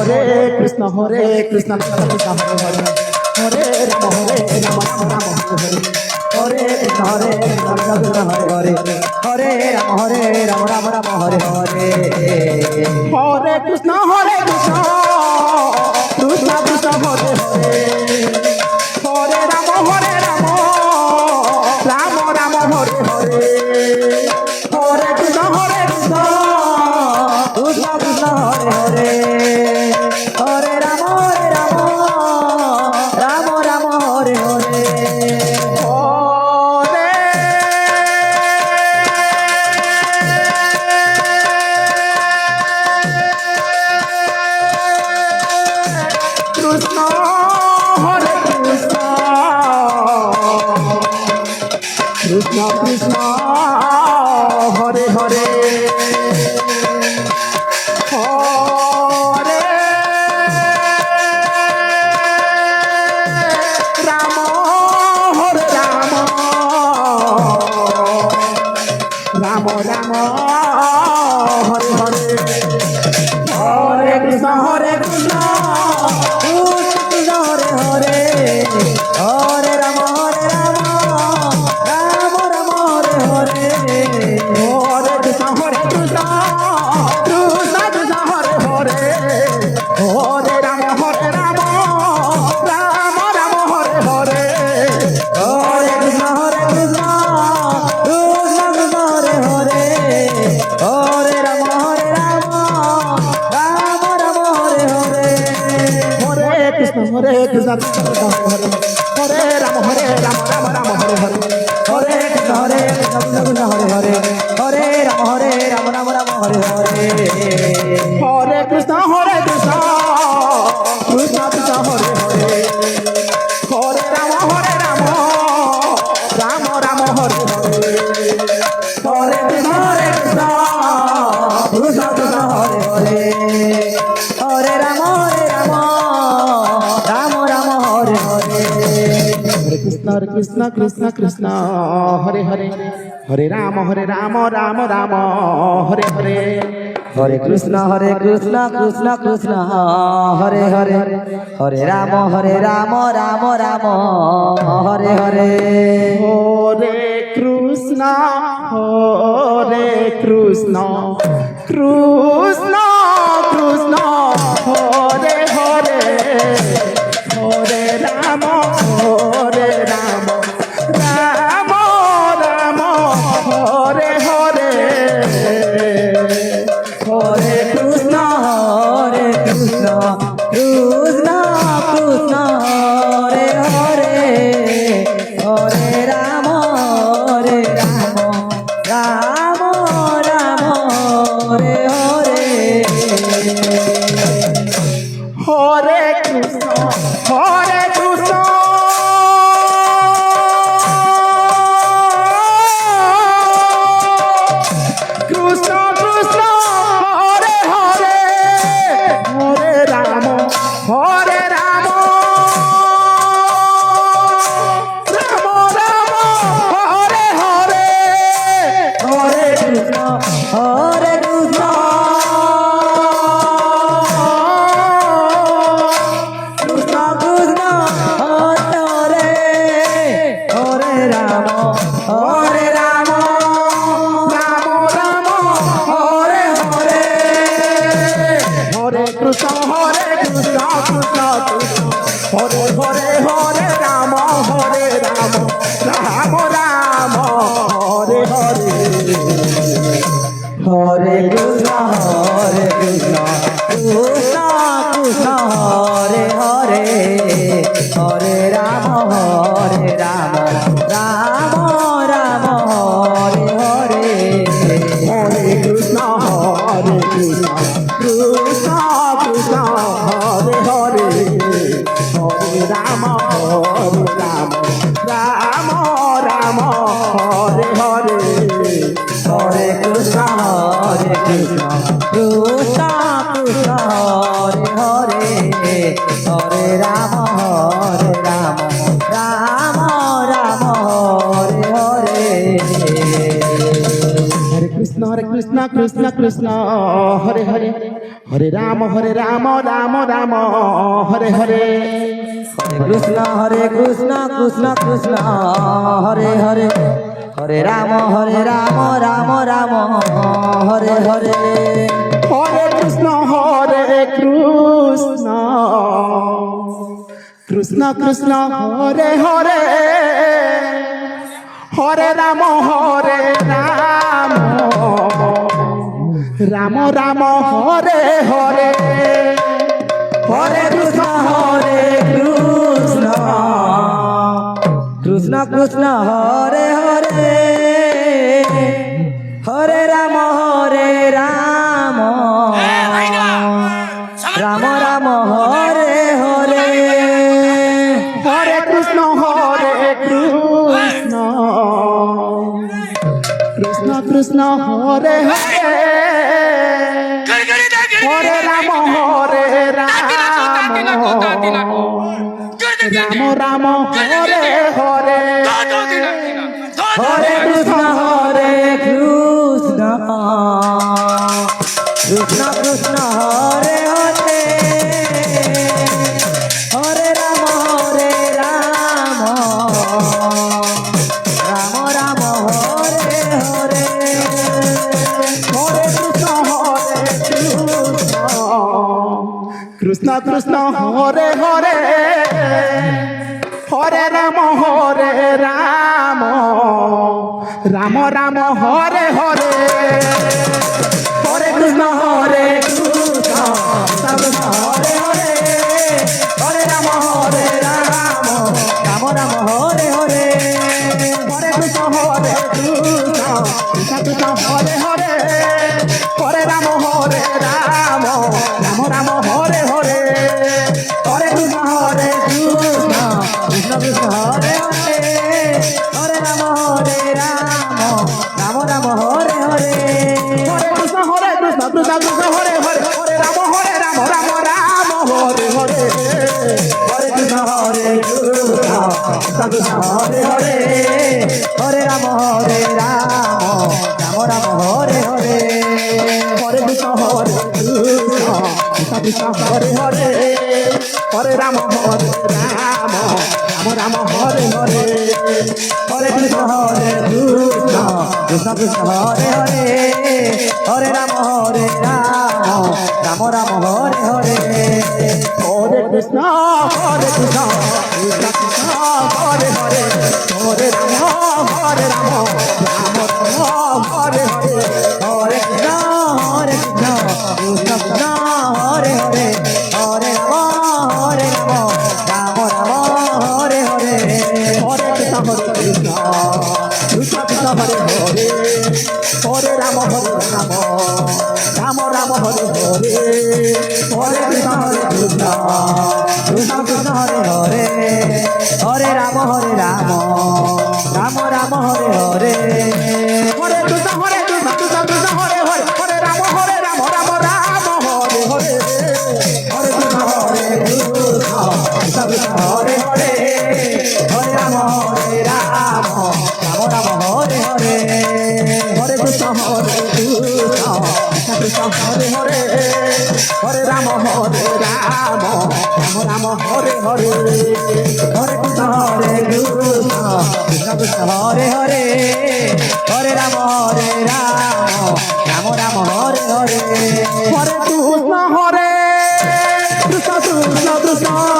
Hare Krishna Hare Krishna Krishna Krishna Hare Hare Hare Ram Ram Ram Hare Hare Krishna Hare Krishna Krishna Hare Hare Hare Ram Ram Hare Hare Hare Krishna Krishna Krishna Hare Hare Hare Ram Ram Ram Hare Hare Hare Krishna Krishna Krishna Hare Hare Hare Ram Ram Ram Hare Hare Krishna Hare Krishna Krishna Krishna Hare Hare Hare Ram Hare Ram Ram Ram Hare Hare Hare Krishna Krishna Krishna Hare Hare Hare Ram Ram Ram Hare Hare Hare Krishna Krishna Krishna Krishna Hare Hare Hare Ram Ram Ram Hare Hare Hare Krishna Krishna Krishna Krishna Hare Hare Hare Ram Ram Ram Hare Hare Hare Krishna Krishna Hare Hare Ram Ram Ram Hare Hare Hare Krishna Krishna Krishna Hare Hare Hare Ram Ram Hare Hare Hare Krishna Krishna Krishna Hare Hare Hare Ram Ram Ram Hare Hare Hare Krishna Krishna Krishna Krishna Hare Hare Hare Ram Ram Ram Hare Hare Hare Krishna Krishna Krishna Hare Hare Hare Ram Ram Ram Hare Hare Hare Krishna Krishna Krishna Hare Hare Hare Ram Ram Ram Hare Hare Hare Krishna Krishna Krishna Krishna Hare Hare Hare Ram Ram Ram Hare Hare Hare Krishna Krishna Krishna Krishna Hare Hare Hare Ram Ram Ram Hare Hare Hare Krishna Krishna Krishna Krishna Hare Hare Hare Ram Ram Ram Hare Hare Hare Krishna Krishna Krishna Krishna Hare Hare Ram Ram Ram Hare Hare Hare Krishna Krishna Krishna Hare Hare Hare Ram Ram Ram Hare Hare Hare Krishna Krishna Krishna Krishna Hare Hare Hare Ram Ram Ram Hare Hare Hare Krishna Krishna Krishna Krishna Hare Hare Hare Ram Ram Ram Hare Hare Hare Krishna Krishna Krishna Krishna Hare Hare Hare Ram Ram Ram Hare Hare Hare Krishna Krishna Krishna Hare Hare Hare Ram Ram Ram Hare Hare Krishna Krishna Krishna Hare Hare Hare Ram Ram Ram Hare Hare Hare Krishna Krishna Krishna Krishna Hare Hare Hare Ram Ram Ram Hare Hare Hare Krishna Krishna Krishna Krishna Hare Hare Hare Ram Ram Ram Ram Hare Hare Hare Krishna Krishna Krishna Krishna Hare Hare Hare Ram Ram Hare Hare Hare Krishna Krishna Krishna Krishna Hare Hare Hare Ram Ram Ram Hare Hare Hare Krishna Krishna Hare Hare Hare Ram Ram Ram Hare Hare Hare Krishna Krishna Hare Hare Hare Ram Ram Ram Hare Hare Hare Krishna Krishna Krishna Hare Hare Hare Ram Ram Ram Hare Hare Hare Krishna Krishna Krishna Krishna Hare Hare Hare Ram Ram Ram Hare Hare Hare Krishna Krishna Krishna Hare Hare Hare Ram Ram Ram Hare Hare Hare Krishna Krishna Krishna Hare Hare Hare Ram Ram Ram Hare Hare Hare Krishna Krishna Krishna Hare Hare Hare Ram Ram Hare Hare Hare Krishna Krishna Krishna Hare Hare Hare Ram Ram Ram Hare Hare Hare Krishna Krishna Krishna Hare Hare Hare Ram Ram Ram Hare Hare Hare Krishna Krishna Krishna Hare Hare Hare Ram Ram Hare Hare Hare Krishna Krishna Krishna Hare Hare Hare Ram Ram Ram Hare Hare Hare Krishna Krishna Krishna Krishna Hare Hare Hare Ram Ram Ram Hare Hare Hare Krishna Krishna Krishna Hare Hare Hare Ram Ram Ram Hare Hare Hare Krishna Krishna Krishna Hare Hare Hare Ram Ram Ram Hare Hare Hare Krishna Krishna Hare Hare Hare Ram Ram Ram Hare Hare Hare Krishna Krishna Krishna Hare Hare Hare Ram Ram Ram Hare Hare Hare Krishna Krishna Krishna